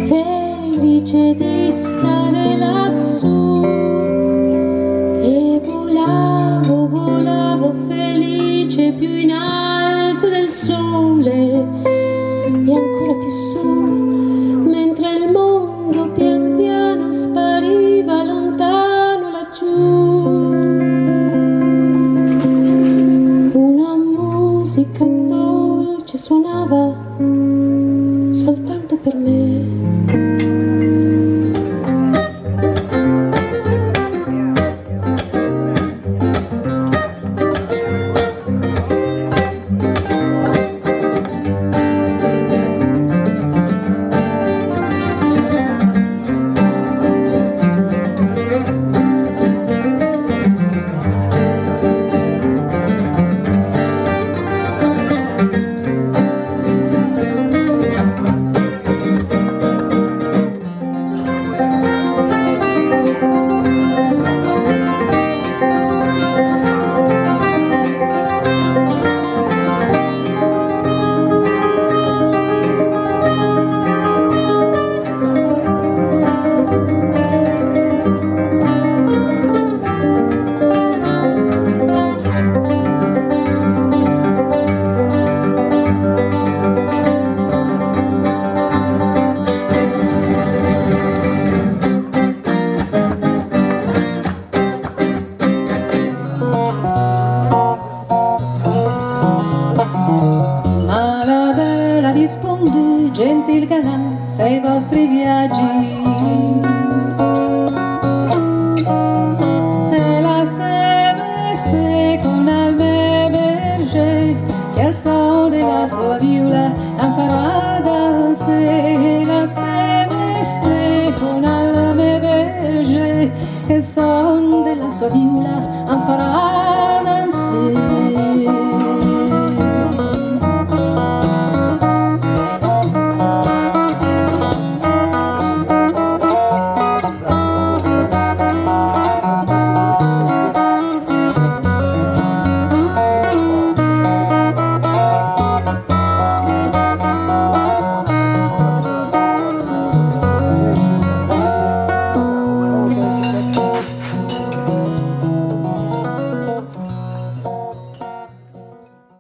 Felice di stare lassù e volavo, volavo felice più in alto del sole e ancora più su, mentre il mondo pian piano spariva lontano laggiù. Una musica dolce suonava soltanto per me. Risponde, gentil galà, fai i vostri viaggi. E la se veste con alme berger, che al son de la sua viola en farà danser. La se veste con alme berger, che al son